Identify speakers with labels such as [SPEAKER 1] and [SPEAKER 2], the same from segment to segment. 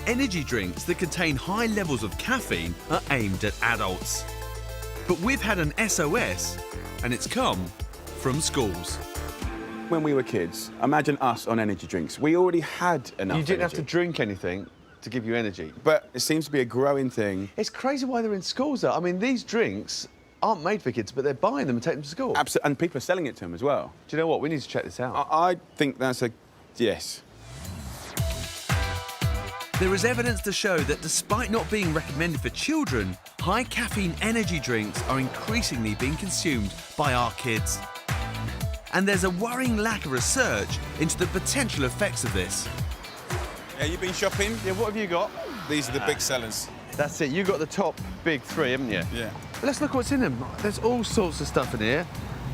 [SPEAKER 1] energy drinks that contain high levels of caffeine are aimed at adults. But we've had an SOS, and it's come from schools.
[SPEAKER 2] When we were kids, imagine us on energy drinks. We already had enough
[SPEAKER 3] You didn't have
[SPEAKER 2] energy.
[SPEAKER 3] to drink anything to give you energy.
[SPEAKER 2] But it seems to be a growing thing.
[SPEAKER 3] It's crazy why they're in schools, though. I mean, these drinks aren't made for kids, but they're buying them and taking them to school.
[SPEAKER 2] Absolutely, and people are selling it to them as well.
[SPEAKER 3] Do you know what? We need to check this out.
[SPEAKER 2] I think that's a yes.
[SPEAKER 1] There is evidence to show that despite not being recommended for children, high caffeine energy drinks are increasingly being consumed by our kids. And there's a worrying lack of research into the potential effects of this.
[SPEAKER 2] Yeah, you been shopping?
[SPEAKER 3] Yeah, what have you got?
[SPEAKER 2] These are the big sellers.
[SPEAKER 3] That's it. You got the top big three, haven't you?
[SPEAKER 2] Yeah.
[SPEAKER 3] Let's look what's in them. There's all sorts of stuff in here.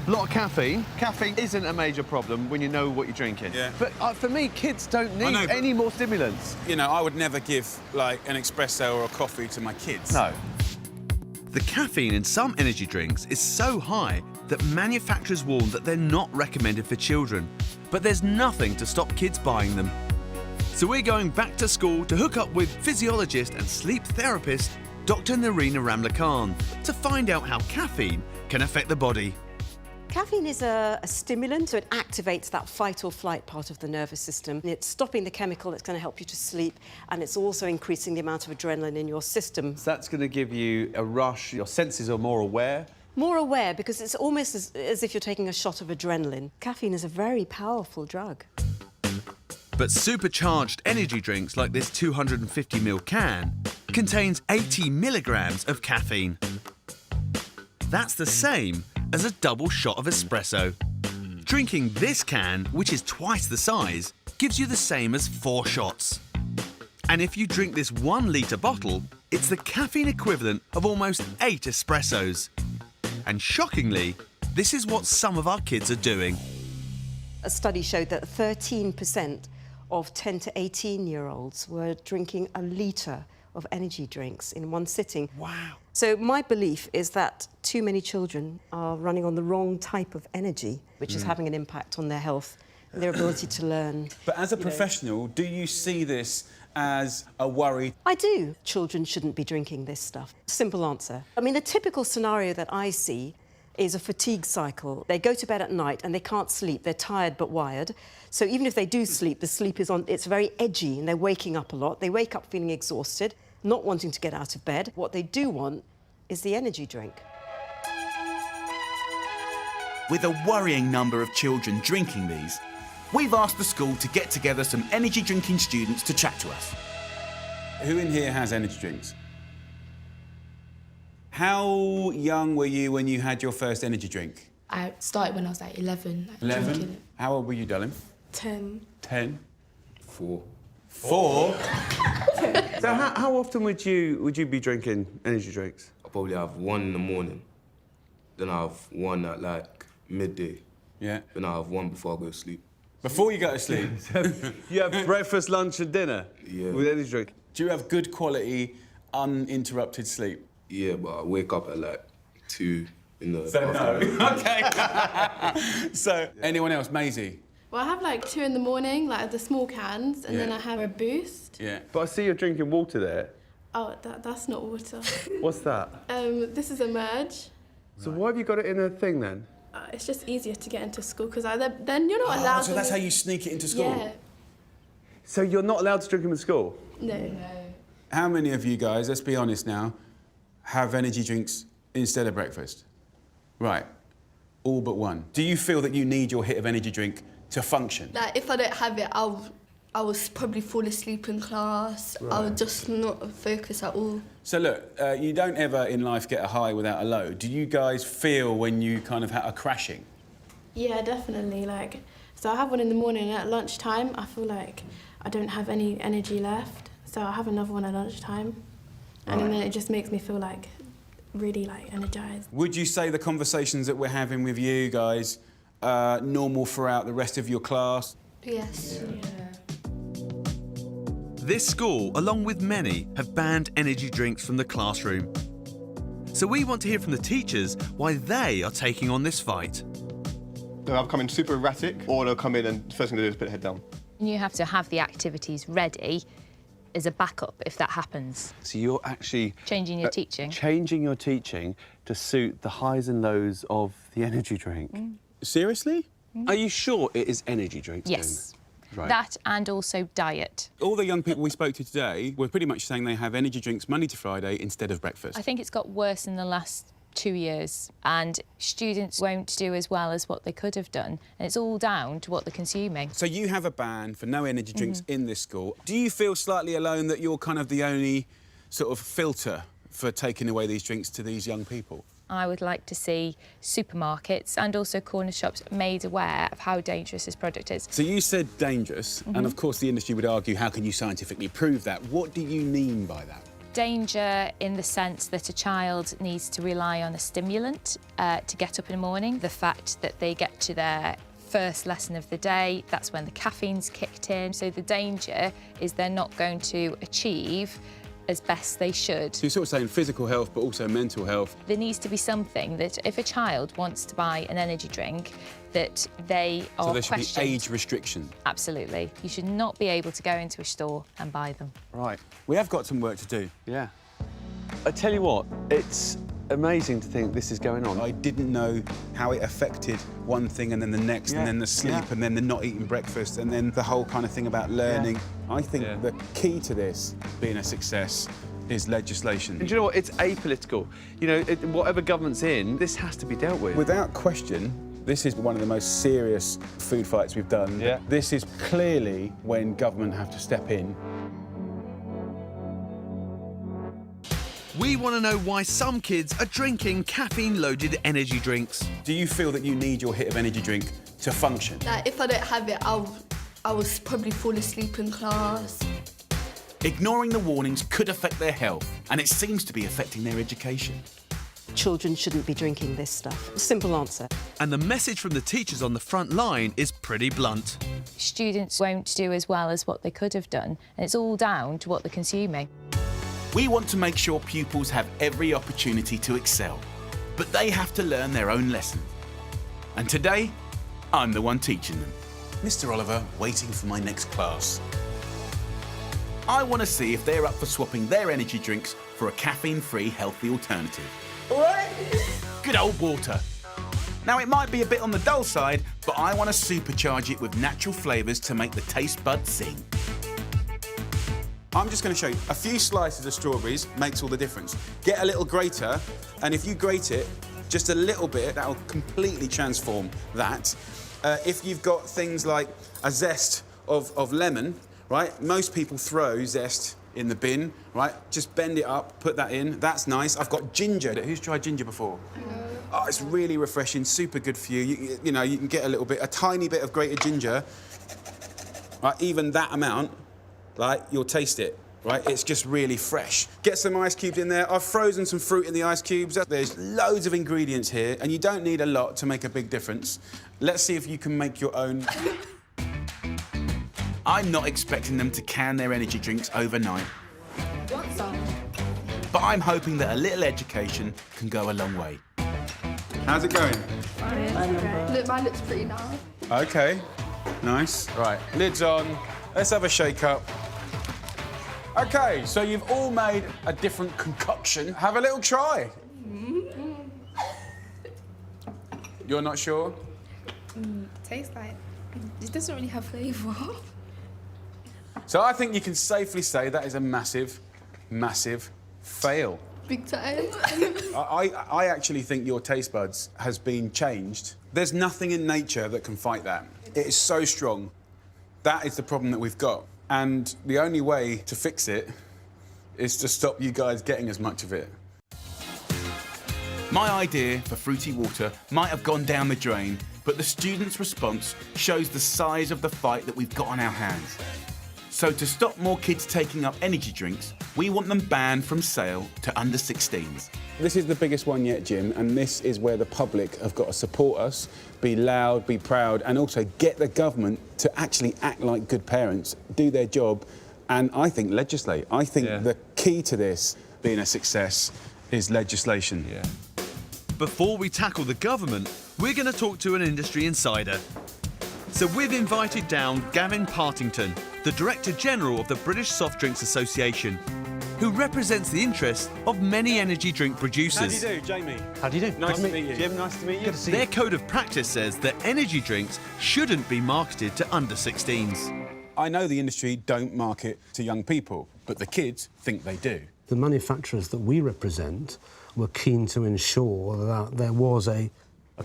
[SPEAKER 3] A lot of caffeine. Caffeine isn't a major problem when you know what you're drinking.
[SPEAKER 2] Yeah.
[SPEAKER 3] But for me, kids don't need
[SPEAKER 2] know, but-
[SPEAKER 3] any more stimulants.
[SPEAKER 2] You know, I would never give, like, an espresso or a coffee to my kids.
[SPEAKER 3] No.
[SPEAKER 1] The caffeine in some energy drinks is so high that manufacturers warn that they're not recommended for children. But there's nothing to stop kids buying them. So we're going back to school to hook up with physiologist and sleep therapist Dr. Narina Ramlakhan to find out how caffeine can affect the body.
[SPEAKER 4] Caffeine is a stimulant, so it activates that fight or flight part of the nervous system. It's stopping the chemical that's going to help you to sleep, and it's also increasing the amount of adrenaline in your system.
[SPEAKER 3] So that's going to give you a rush. Your senses are more aware.
[SPEAKER 4] More aware, because it's almost as if you're taking a shot of adrenaline. Caffeine is a very powerful drug.
[SPEAKER 1] But supercharged energy drinks like this 250ml can contains 80 milligrams of caffeine. That's the same as a double shot of espresso. Drinking this can, which is twice the size, gives you the same as 4 shots. And if you drink this 1 litre bottle, it's the caffeine equivalent of almost 8 espressos. And shockingly, this is what some of our kids are doing.
[SPEAKER 4] A study showed that 13% of 10 to 18-year-olds were drinking a litre of energy drinks in one sitting.
[SPEAKER 1] Wow.
[SPEAKER 4] So my belief is that too many children are running on the wrong type of energy, which is having an impact on their health and their ability to learn.
[SPEAKER 2] But as a professional, do you see this as a worry?
[SPEAKER 4] I do. Children shouldn't be drinking this stuff. Simple answer. I mean, the typical scenario that I see is a fatigue cycle. They go to bed at night and they can't sleep. They're tired but wired. So even if they do sleep, the sleep is on, it's very edgy and they're waking up a lot. They wake up feeling exhausted, not wanting to get out of bed. What they do want is the energy drink.
[SPEAKER 5] With a worrying number of children drinking these, we've asked the school to get together some energy drinking students to chat to us.
[SPEAKER 2] Who in here has energy drinks? How young were you when you had your first energy drink?
[SPEAKER 6] I started when I was like 11.
[SPEAKER 2] 11? How old were you, darling?
[SPEAKER 6] 10.
[SPEAKER 2] 10?
[SPEAKER 5] 4.
[SPEAKER 2] 4?
[SPEAKER 3] So how often would you be drinking energy drinks?
[SPEAKER 7] I'll probably have one in the morning, then I'll have one at like midday,
[SPEAKER 2] Yeah.
[SPEAKER 7] then I'll have one before I go to sleep.
[SPEAKER 2] Before you go to sleep,
[SPEAKER 3] You have breakfast, lunch and dinner
[SPEAKER 7] Yeah.
[SPEAKER 3] with energy drink?
[SPEAKER 2] do you have good quality, uninterrupted sleep?
[SPEAKER 7] Yeah, but I wake up at like 2 in the afternoon.
[SPEAKER 2] OK. So, anyone else? Maisie?
[SPEAKER 6] Well, I have like 2 in the morning, like the small cans, and then
[SPEAKER 2] Yeah.
[SPEAKER 6] I have a Boost.
[SPEAKER 2] Yeah.
[SPEAKER 3] But I see you're drinking water there.
[SPEAKER 6] Oh, that's not water.
[SPEAKER 3] What's that?
[SPEAKER 6] This is a Merge.
[SPEAKER 3] So why have you got it in a thing then?
[SPEAKER 6] It's just easier to get into school because then you're not allowed.
[SPEAKER 2] So that's how you sneak it into school?
[SPEAKER 6] Yeah.
[SPEAKER 3] So you're not allowed to drink them in school?
[SPEAKER 6] No.
[SPEAKER 2] How many of you guys, let's be honest now, have energy drinks instead of breakfast? Right. All but one. Do you feel that you need your hit of energy drink to function?
[SPEAKER 8] Like, if I don't have it, I will probably fall asleep in class. I would just not focus at all.
[SPEAKER 2] So look, you don't ever in life get a high without a low. Do you guys feel when you kind of are crashing?
[SPEAKER 6] Yeah, definitely. Like, so I have one in the morning. At lunchtime, I feel like I don't have any energy left, so I have another one at lunchtime, and then it just makes me feel like really like energized.
[SPEAKER 2] Would you say the conversations that we're having with you guys are normal throughout the rest of your class?
[SPEAKER 8] Yes.
[SPEAKER 1] This school, along with many, have banned energy drinks from the classroom. So we want to hear from the teachers why they are taking on this fight.
[SPEAKER 9] They'll either come in super erratic, or they'll come in and the first thing they do is put their head down.
[SPEAKER 10] You have to have the activities ready as a backup if that happens.
[SPEAKER 3] So you're actually...
[SPEAKER 10] Changing your teaching.
[SPEAKER 3] Changing your teaching to suit the highs and lows of the energy drink.
[SPEAKER 2] Seriously?
[SPEAKER 3] Are you sure it is energy drinks?
[SPEAKER 10] Yes.
[SPEAKER 3] Right.
[SPEAKER 10] That and also diet.
[SPEAKER 2] All the young people we spoke to today were pretty much saying they have energy drinks Monday to Friday instead of breakfast.
[SPEAKER 10] I think it's got worse in the last 2 years, and students won't do as well as what they could have done, and it's all down to what they're consuming.
[SPEAKER 2] So you have a ban for no energy drinks in this school. Do you feel slightly alone that you're kind of the only sort of filter for taking away these drinks to these young people?
[SPEAKER 10] I would like to see supermarkets and also corner shops made aware of how dangerous this product is.
[SPEAKER 2] So you said dangerous, and of course the industry would argue, how can you scientifically prove that? What do you mean by that?
[SPEAKER 10] Danger in the sense that a child needs to rely on a stimulant to get up in the morning. The fact that they get to their first lesson of the day, that's when the caffeine's kicked in. So the danger is they're not going to achieve as best they should.
[SPEAKER 2] So you're sort of saying physical health, but also mental health.
[SPEAKER 10] There needs to be something that if a child wants to buy an energy drink, that they are
[SPEAKER 2] So there should
[SPEAKER 10] questioned.
[SPEAKER 2] be age restriction.
[SPEAKER 10] Absolutely. You should not be able to go into a store and buy them.
[SPEAKER 3] Right.
[SPEAKER 2] We have got some work to do.
[SPEAKER 3] Yeah. I tell you what, it's amazing to think this is going on.
[SPEAKER 2] I didn't know how it affected one thing and then the next, and then the sleep, and then the not eating breakfast, and then the whole kind of thing about learning. I think the key to this being a success is legislation.
[SPEAKER 3] And do you know what? It's apolitical. You know, whatever government's in, this has to be dealt with.
[SPEAKER 2] Without question, this is one of the most serious food fights we've done.
[SPEAKER 3] Yeah.
[SPEAKER 2] This is clearly when government have to step in.
[SPEAKER 1] We want to know why some kids are drinking caffeine-loaded energy drinks.
[SPEAKER 2] Do you feel that you need your hit of energy drink to function?
[SPEAKER 8] Like, if I don't have it, I will probably fall asleep in class.
[SPEAKER 5] Ignoring the warnings could affect their health, and it seems to be affecting their education.
[SPEAKER 4] Children shouldn't be drinking this stuff. Simple answer.
[SPEAKER 1] And the message from the teachers on the front line is pretty blunt.
[SPEAKER 10] Students won't do as well as what they could have done, and it's all down to what they're consuming.
[SPEAKER 5] We want to make sure pupils have every opportunity to excel, but they have to learn their own lesson. And today, I'm the one teaching them.
[SPEAKER 2] Mr. Oliver, waiting for my next class.
[SPEAKER 5] I want to see if they're up for swapping their energy drinks for a caffeine-free, healthy alternative. Good old water. Now, it might be a bit on the dull side, but I want to supercharge it with natural flavours to make the taste buds sing.
[SPEAKER 2] I'm just going to show you. A few slices of strawberries makes all the difference. Get a little grater, and if you grate it just a little bit, that'll completely transform that. If you've got things like a zest of lemon, right? Most people throw zest in the bin, right? Just bend it up, put that in. That's nice. I've got ginger. Who's tried ginger before? Oh, it's really refreshing, super good for you. You know, you can get a tiny bit of grated ginger, right? Even that amount. Like, you'll taste it, right? It's just really fresh. Get some ice cubes in there. I've frozen some fruit in the ice cubes. There's loads of ingredients here, and you don't need a lot to make a big difference. Let's see if you can make your own.
[SPEAKER 5] I'm not expecting them to can their energy drinks overnight,
[SPEAKER 6] Want some?
[SPEAKER 5] but I'm hoping that a little education can go a long way.
[SPEAKER 2] How's it going?
[SPEAKER 8] Look, mine looks pretty now.
[SPEAKER 2] OK, nice. Right, lids on. Let's have a shake-up. OK, so you've all made a different concoction. Have a little try. You're not sure?
[SPEAKER 6] Tastes like it doesn't really have flavour.
[SPEAKER 2] So I think you can safely say that is a massive, massive fail.
[SPEAKER 8] Big time.
[SPEAKER 2] I actually think your taste buds has been changed. There's nothing in nature that can fight that. It is so strong. That is the problem that we've got. And the only way to fix it is to stop you guys getting as much of it.
[SPEAKER 5] My idea for fruity water might have gone down the drain, but the students' response shows the size of the fight that we've got on our hands. So to stop more kids taking up energy drinks, we want them banned from sale to under 16s.
[SPEAKER 2] This is the biggest one yet, Jim, and this is where the public have got to support us, be loud, be proud, and also get the government to actually act like good parents, do their job, and I think legislate. I think the key to this being a success is legislation.
[SPEAKER 3] Yeah.
[SPEAKER 1] Before we tackle the government, we're going to talk to an industry insider. So we've invited down Gavin Partington, the Director General of the British Soft Drinks Association, who represents the interests of many energy drink producers.
[SPEAKER 2] How do you do, Jamie?
[SPEAKER 3] How do you do?
[SPEAKER 2] Nice to meet you. Jim, nice to meet you.
[SPEAKER 3] Good to see
[SPEAKER 1] Their
[SPEAKER 3] you.
[SPEAKER 1] code of practice says that energy drinks shouldn't be marketed to under 16s.
[SPEAKER 2] I know the industry don't market to young people, but the kids think they do.
[SPEAKER 11] The manufacturers that we represent were keen to ensure that there was a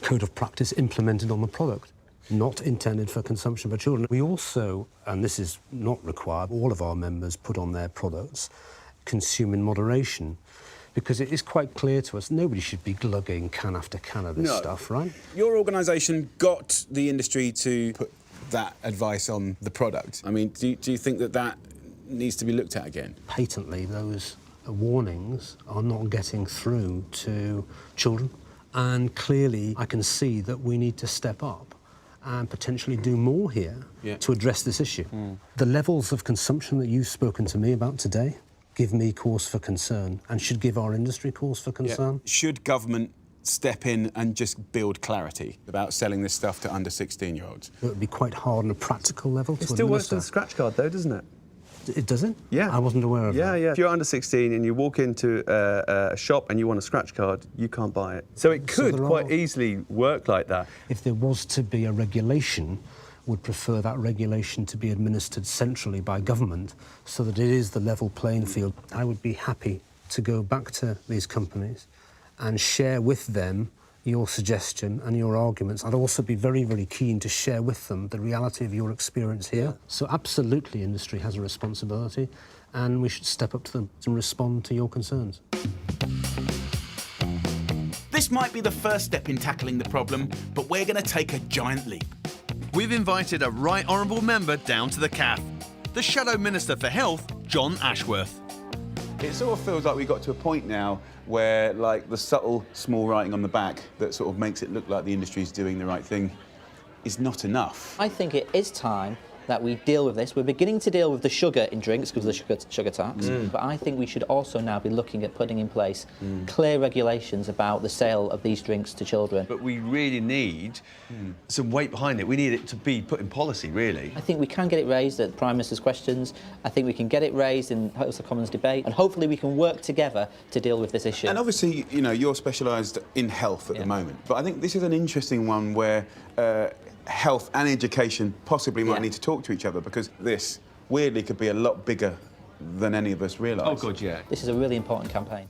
[SPEAKER 11] code of practice implemented on the product, not intended for consumption by children. We also, and this is not required, all of our members put on their products, consume in moderation, because it is quite clear to us nobody should be glugging can after can of this stuff, right?
[SPEAKER 2] Your organisation got the industry to put that advice on the product. I mean, do you think that needs to be looked at again?
[SPEAKER 11] Patently, those warnings are not getting through to children, and clearly I can see that we need to step up and potentially do more here to address this issue. The levels of consumption that you've spoken to me about today give me cause for concern and should give our industry cause for concern.
[SPEAKER 2] Should government step in and just build clarity about selling this stuff to under 16-year-olds?
[SPEAKER 11] It would be quite hard on a practical level to
[SPEAKER 3] It still works
[SPEAKER 11] administer.
[SPEAKER 3] with the scratch card, though, doesn't it?
[SPEAKER 11] It doesn't?
[SPEAKER 3] Yeah.
[SPEAKER 11] I wasn't aware of that.
[SPEAKER 3] Yeah. If you're under 16 and you walk into a shop and you want a scratch card, you can't buy it. So it could
[SPEAKER 11] there
[SPEAKER 3] quite
[SPEAKER 11] are-
[SPEAKER 3] easily work like that.
[SPEAKER 11] If there was to be a regulation, would prefer that regulation to be administered centrally by government so that it is the level playing field. I would be happy to go back to these companies and share with them your suggestion and your arguments. I'd also be very, very keen to share with them the reality of your experience here. So absolutely industry has a responsibility and we should step up to them and respond to your concerns.
[SPEAKER 5] This might be the first step in tackling the problem, but we're going to take a giant leap.
[SPEAKER 1] We've invited a Right Honourable Member down to the CAF, the Shadow Minister for Health, John Ashworth.
[SPEAKER 2] It sort of feels like we got to a point now where, like, the subtle, small writing on the back that sort of makes it look like the industry's doing the right thing is not enough.
[SPEAKER 12] I think it is time that we deal with this. We're beginning to deal with the sugar in drinks because of the sugar tax, but I think we should also now be looking at putting in place clear regulations about the sale of these drinks to children.
[SPEAKER 3] But we really need some weight behind it. We need it to be put in policy, really.
[SPEAKER 12] I think we can get it raised at the Prime Minister's questions. I think we can get it raised in House of Commons debate, and hopefully we can work together to deal with this issue.
[SPEAKER 2] And obviously, you know, you're specialised in health at the moment, but I think this is an interesting one where health and education possibly might need to talk to each other, because this, weirdly, could be a lot bigger than any of us realise.
[SPEAKER 3] Oh, God, yeah.
[SPEAKER 12] This is a really important campaign.